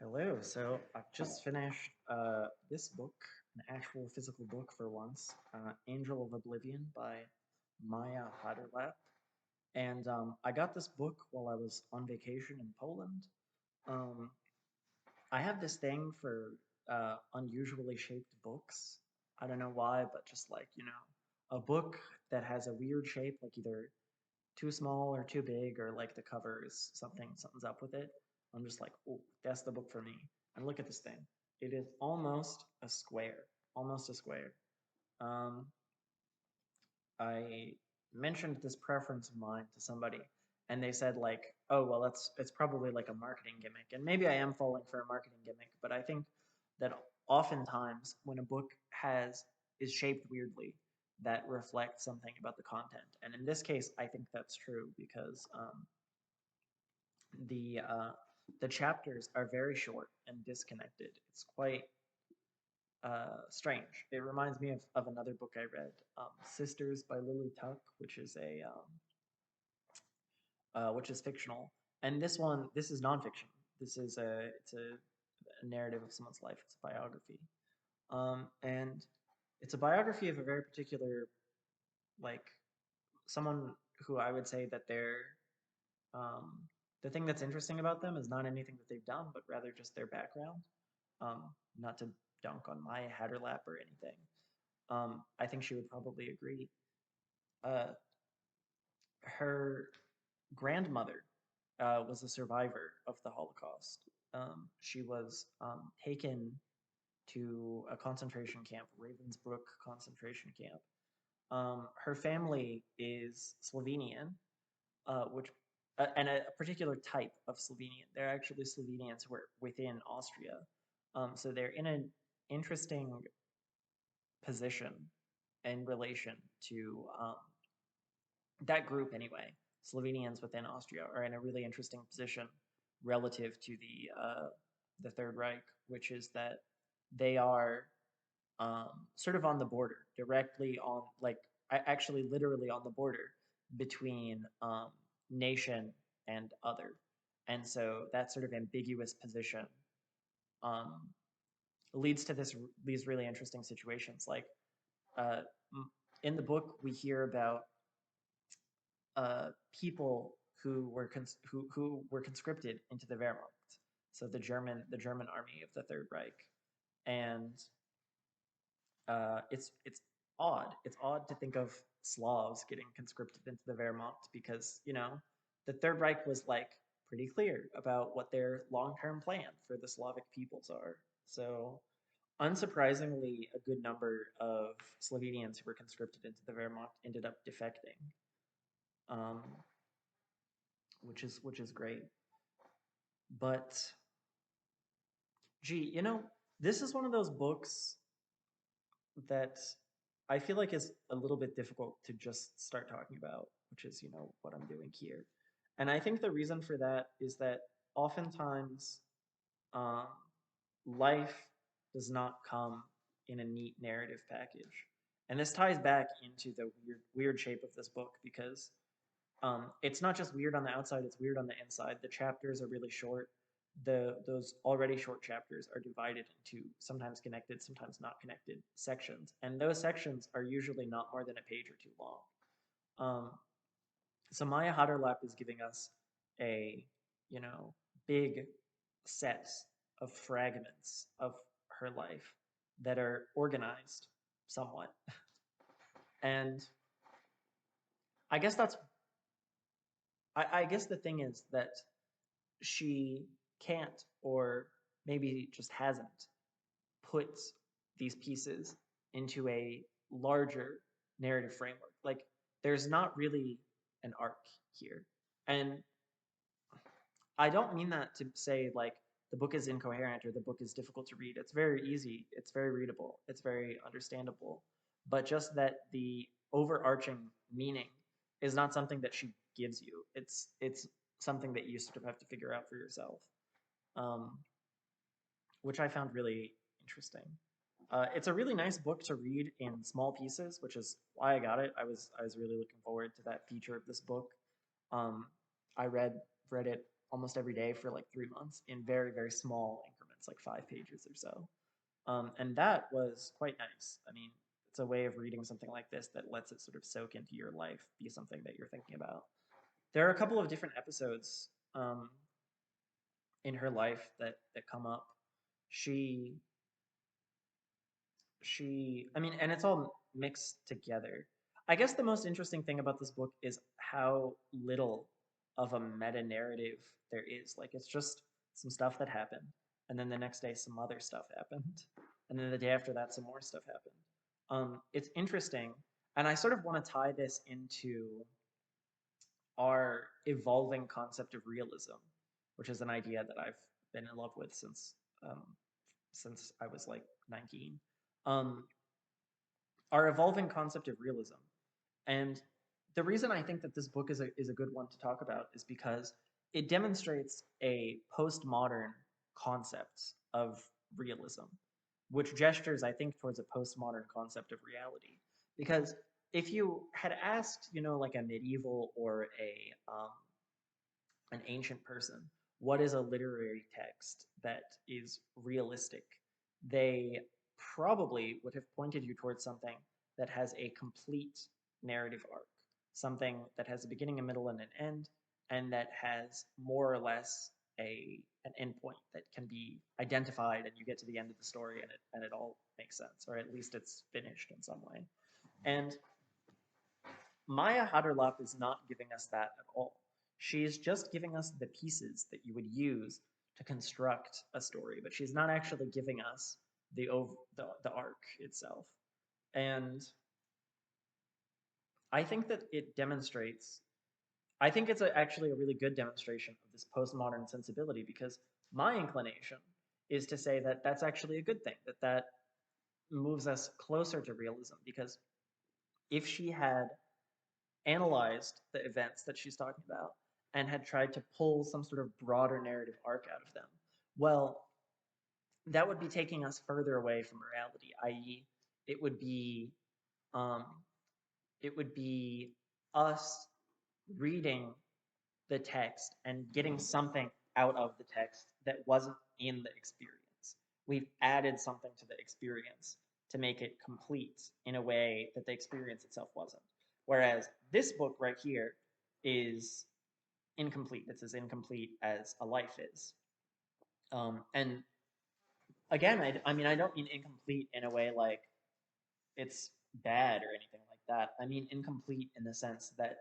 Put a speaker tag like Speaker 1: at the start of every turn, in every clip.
Speaker 1: Hello. So I've just finished this book, an actual physical book for once, Angel of Oblivion by Maya Haderlap. And I got this book while I was on vacation in Poland. Um, I have this thing for unusually shaped books. I don't know why, but just like, a book that has a weird shape, like either too small or too big, or like the cover is something's up with it. I'm just like, oh, that's the book for me. And look at this thing. It is almost a square. Almost a square. Um, I mentioned this preference of mine to somebody, and they said like, oh well, it's probably like a marketing gimmick. And maybe I am falling for a marketing gimmick, but I think that oftentimes when a book has is shaped weirdly, that reflects something about the content. And in this case, I think that's true because the uh, the chapters are very short and disconnected. It's quite strange. It reminds me of another book I read, Sisters by Lily Tuck, which is fictional. And this is nonfiction. It's a narrative of someone's life. It's a biography, and it's a biography of a very particular, like, someone who I would say that um, the thing that's interesting about them is not anything that they've done, but rather just their background. Um, Not to dunk on Maya Hatterlap or anything. I think she would probably agree. Uh, Her grandmother was a survivor of the Holocaust. She was taken to a concentration camp, Ravensbrück concentration camp. Her family is Slovenian, which and a particular type of Slovenian. They're actually Slovenians who are within Austria, so they're in an interesting position in relation to that group anyway. Slovenians within Austria are in a really interesting position relative to the Third Reich, which is that they are sort of on the border, directly on, like, actually literally on the border between nation and other. And so that sort of ambiguous position um, leads to these really interesting situations. Like uh, in the book, we hear about uh, people who were conscripted into the Wehrmacht, so the German army of the Third Reich, and it's odd. It's odd to think of Slavs getting conscripted into the Wehrmacht because the Third Reich was like pretty clear about what their long-term plan for the Slavic peoples are. So unsurprisingly, a good number of Slovenians who were conscripted into the Wehrmacht ended up defecting, um, which is great. But gee, this is one of those books that I feel like is a little bit difficult to just start talking about, which is, what I'm doing here. And I think the reason for that is that oftentimes um, life does not come in a neat narrative package. And this ties back into the weird shape of this book because it's not just weird on the outside, it's weird on the inside. The chapters are really short. Those already short chapters are divided into sometimes connected, sometimes not connected sections. And those sections are usually not more than a page or two long. Um, so Maya Haderlap is giving us a, you know, big set of fragments of her life that are organized somewhat. And I guess that's I guess the thing is that she can't, or maybe just hasn't, put these pieces into a larger narrative framework. Like, there's not really an arc here. And I don't mean that to say like the book is incoherent or the book is difficult to read. It's very easy, it's very readable, it's very understandable. But just that the overarching meaning is not something that she gives you. It's something that you sort of have to figure out for yourself, um, which I found really interesting. It's a really nice book to read in small pieces, which is why I got it. I was really looking forward to that feature of this book. Um, I read it almost every day for like 3 months in very, very small increments, like 5 pages or so. And that was quite nice. I mean, it's a way of reading something like this that lets it sort of soak into your life, be something that you're thinking about. There are a couple of different episodes in her life that come up. She I mean, and it's all mixed together. I guess the most interesting thing about this book is how little of a meta narrative there is. Like, it's just some stuff that happened, and then the next day some other stuff happened, and then the day after that some more stuff happened. It's interesting, and I sort of want to tie this into our evolving concept of realism, which is an idea that I've been in love with um, since I was like 19. Um, our evolving concept of realism. And the reason I think that this book is a good one to talk about is because it demonstrates a postmodern concept of realism, which gestures, I think, towards a postmodern concept of reality. Because if you had asked, like a medieval or an ancient person, what is a literary text that is realistic? They probably would have pointed you towards something that has a complete narrative arc, something that has a beginning, a middle, and an end, and that has more or less an endpoint that can be identified, and you get to the end of the story, and it all makes sense, or at least it's finished in some way. And Maya Haderlap is not giving us that at all. She's just giving us the pieces that you would use to construct a story, but she's not actually giving us the arc itself. And I think that it demonstrates. I think it's actually a really good demonstration of this postmodern sensibility, because my inclination is to say that that's actually a good thing, that moves us closer to realism, because if she had analyzed the events that she's talking about and had tried to pull some sort of broader narrative arc out of them, well, that would be taking us further away from reality, i.e., it would be um, it would be us reading the text and getting something out of the text that wasn't in the experience. We've added something to the experience to make it complete in a way that the experience itself wasn't. Whereas this book right here is incomplete. It's as incomplete as a life is. And again, I mean, I don't mean incomplete in a way like it's bad or anything like that. I mean incomplete in the sense that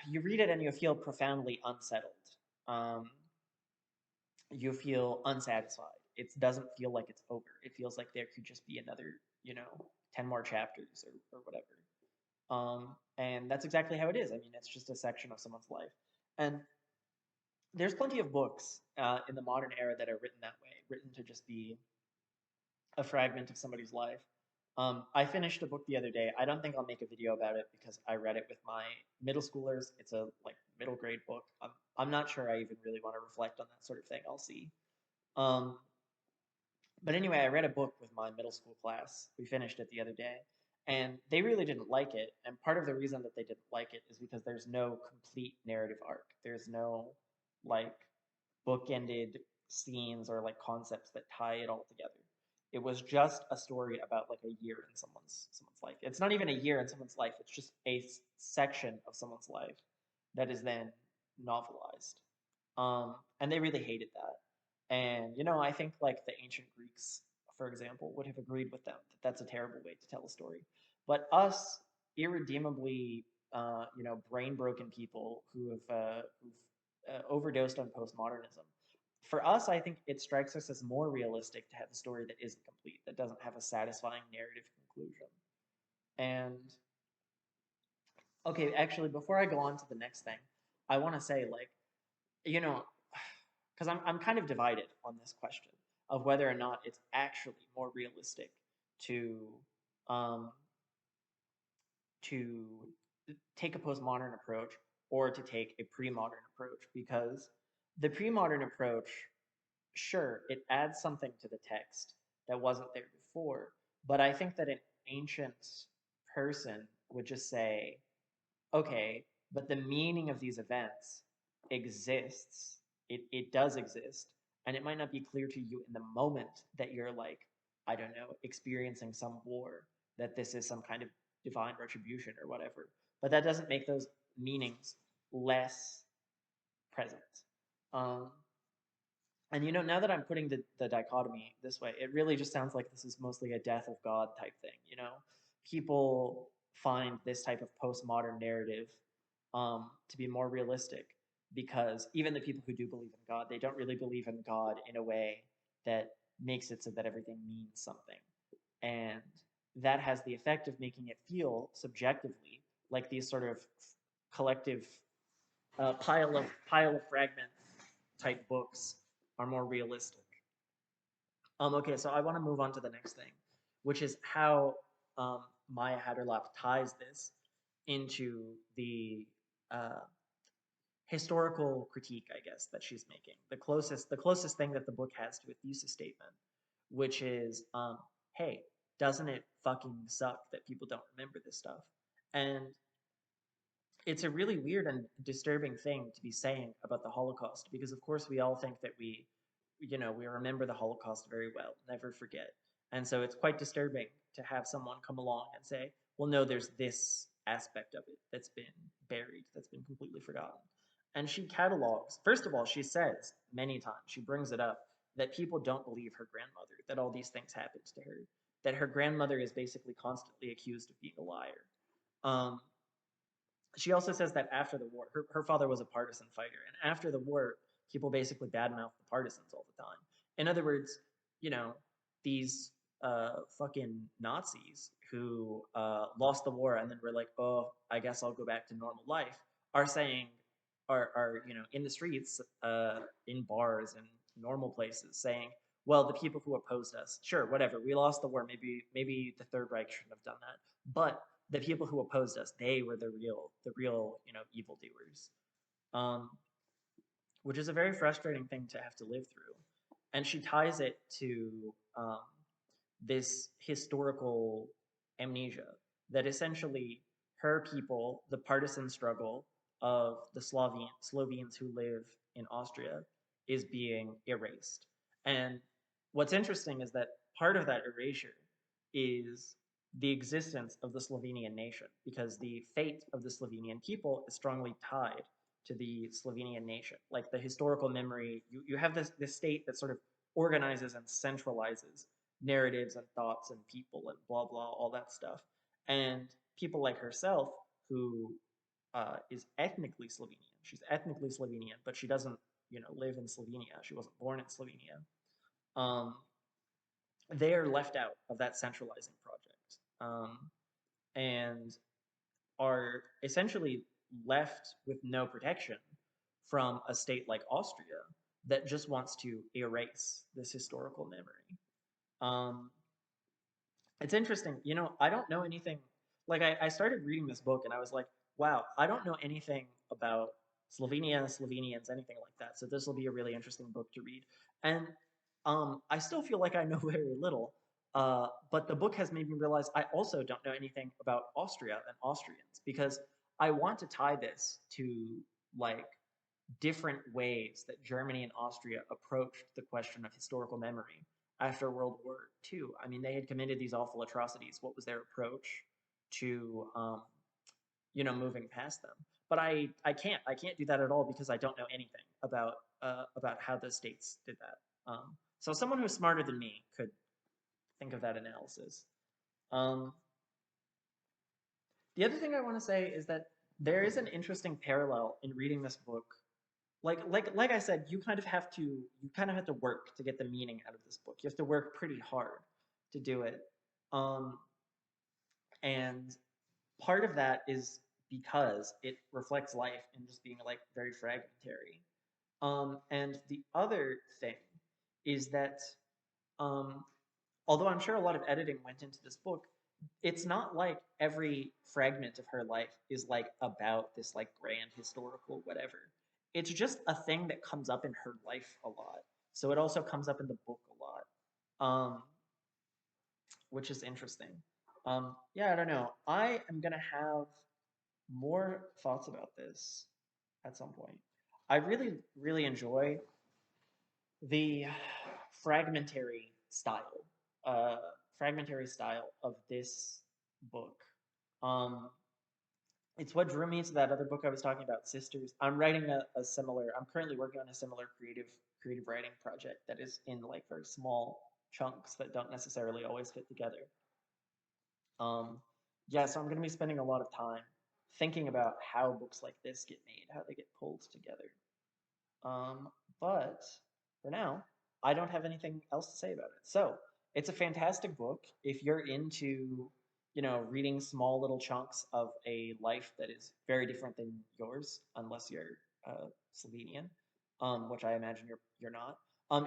Speaker 1: you read it and you feel profoundly unsettled. Um, you feel unsatisfied. It doesn't feel like it's over. It feels like there could just be another, 10 more chapters or whatever. And that's exactly how it is. I mean, it's just a section of someone's life. And there's plenty of books in the modern era that are written that way, written to just be a fragment of somebody's life. I finished a book the other day. I don't think I'll make a video about it because I read it with my middle schoolers. It's a like middle grade book. I'm not sure I even really want to reflect on that sort of thing. I'll see. Um, but anyway, I read a book with my middle school class. We finished it the other day, and they really didn't like it. And part of the reason that they didn't like it is because there's no complete narrative arc. There's no like bookended scenes or like concepts that tie it all together. It was just a story about like a year in someone's life. It's not even a year in someone's life. It's just a section of someone's life that is then novelized. And they really hated that. And I think like the ancient Greeks, for example, would have agreed with them that that's a terrible way to tell a story. But us irredeemably, brain broken people who've overdosed on postmodernism. For us, I think it strikes us as more realistic to have a story that isn't complete, that doesn't have a satisfying narrative conclusion. And okay, actually, before I go on to the next thing, I want to say, like, you know, because I'm kind of divided on this question of whether or not it's actually more realistic to um, to take a postmodern approach or to take a pre-modern approach, because the pre-modern approach, sure, it adds something to the text that wasn't there before, but I think that an ancient person would just say, okay, but the meaning of these events exists. It does exist, and it might not be clear to you in the moment that you're like, I don't know, experiencing some war, that this is some kind of divine retribution or whatever. But that doesn't make those meanings less present. Um, and now that I'm putting the dichotomy this way, it really just sounds like this is mostly a death of God type thing. People find this type of postmodern narrative to be more realistic because even the people who do believe in God, they don't really believe in God in a way that makes it so that everything means something. And that has the effect of making it feel subjectively like these sort of collective pile of fragment type books are more realistic. Okay, so I want to move on to the next thing, which is how Maya Haderlap ties this into the uh, historical critique, I guess, that she's making. The closest thing that the book has to a thesis statement, which is, hey, doesn't it fucking suck that people don't remember this stuff? And it's a really weird and disturbing thing to be saying about the Holocaust because, of course, we all think that we remember the Holocaust very well, never forget. And so it's quite disturbing to have someone come along and say, well, no, there's this aspect of it that's been buried, that's been completely forgotten. And she catalogs, first of all, she says many times, she brings it up, that people don't believe her grandmother, that all these things happened to her, that her grandmother is basically constantly accused of being a liar. Um, she also says that after the war, her father was a partisan fighter, and after the war, people basically badmouth the partisans all the time. In other words, you know, these fucking Nazis who lost the war and then were like, oh, I guess I'll go back to normal life, are saying, are in the streets, in bars and normal places, saying, well, the people who opposed us, sure, whatever, we lost the war, maybe the Third Reich shouldn't have done that, but the people who opposed us, they were the real evildoers, um, which is a very frustrating thing to have to live through. And she ties it to this historical amnesia that essentially her people, the partisan struggle of the Slovenes who live in Austria, is being erased. And what's interesting is that part of that erasure is the existence of the Slovenian nation, because the fate of the Slovenian people is strongly tied to the Slovenian nation. Like the historical memory, you have this state that sort of organizes and centralizes narratives and thoughts and people and blah blah, all that stuff. And people like herself, who is ethnically Slovenian, she's ethnically Slovenian, but she doesn't live in Slovenia. She wasn't born in Slovenia. Um, they are left out of that centralizing project, and are essentially left with no protection from a state like Austria that just wants to erase this historical memory. Um, it's interesting, I don't know anything. Like, I started reading this book and I was like, wow, I don't know anything about Slovenia, Slovenians, anything like that. So this will be a really interesting book to read. And I still feel like I know very little. But the book has made me realize I also don't know anything about Austria and Austrians, because I want to tie this to like different ways that Germany and Austria approached the question of historical memory after World War II. I mean, they had committed these awful atrocities. What was their approach to, moving past them? But I can't do that at all because I don't know anything about how the states did that. So someone who's smarter than me could think of that analysis. Um, the other thing I want to say is that there is an interesting parallel in reading this book. Like I said, you kind of have to work to get the meaning out of this book. You have to work pretty hard to do it. Um, and part of that is because it reflects life in just being like very fragmentary. And the other thing is that um, although I'm sure a lot of editing went into this book, it's not like every fragment of her life is like about this like grand historical whatever. It's just a thing that comes up in her life a lot. So it also comes up in the book a lot, which is interesting. Yeah, I don't know. I am gonna have more thoughts about this at some point. I really, really enjoy the fragmentary style, uh, fragmentary style of this book. Um, it's what drew me to that other book I was talking about, Sisters. I'm writing a similar. I'm currently working on a similar creative writing project that is in like very small chunks that don't necessarily always fit together. Um, yeah, so I'm going to be spending a lot of time thinking about how books like this get made, how they get pulled together. Um, but for now, I don't have anything else to say about it. So it's a fantastic book. If you're into, reading small little chunks of a life that is very different than yours, unless you're Slovenian, which I imagine you're not.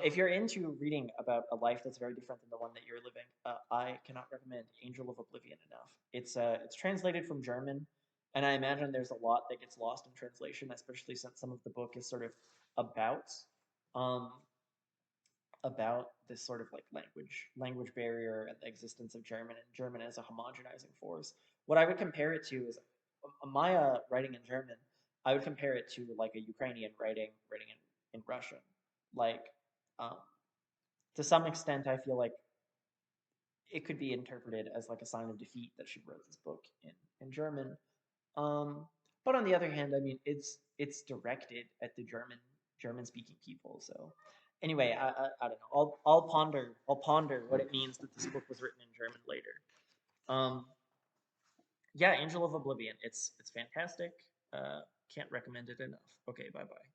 Speaker 1: If you're into reading about a life that's very different than the one that you're living, I cannot recommend Angel of Oblivion enough. It's translated from German, and I imagine there's a lot that gets lost in translation, especially since some of the book is sort of about um, about this sort of like language barrier and the existence of German and German as a homogenizing force. What I would compare it to is Maya writing in German. I would compare it to like a Ukrainian writing in Russian. Like um, to some extent, I feel like it could be interpreted as like a sign of defeat that she wrote this book in German. Um, but on the other hand, I mean, it's directed at the German speaking people. So anyway, I don't know. I'll ponder what it means that this book was written in German later. Um, yeah, Angel of Oblivion. It's fantastic. Can't recommend it enough. Okay, bye bye.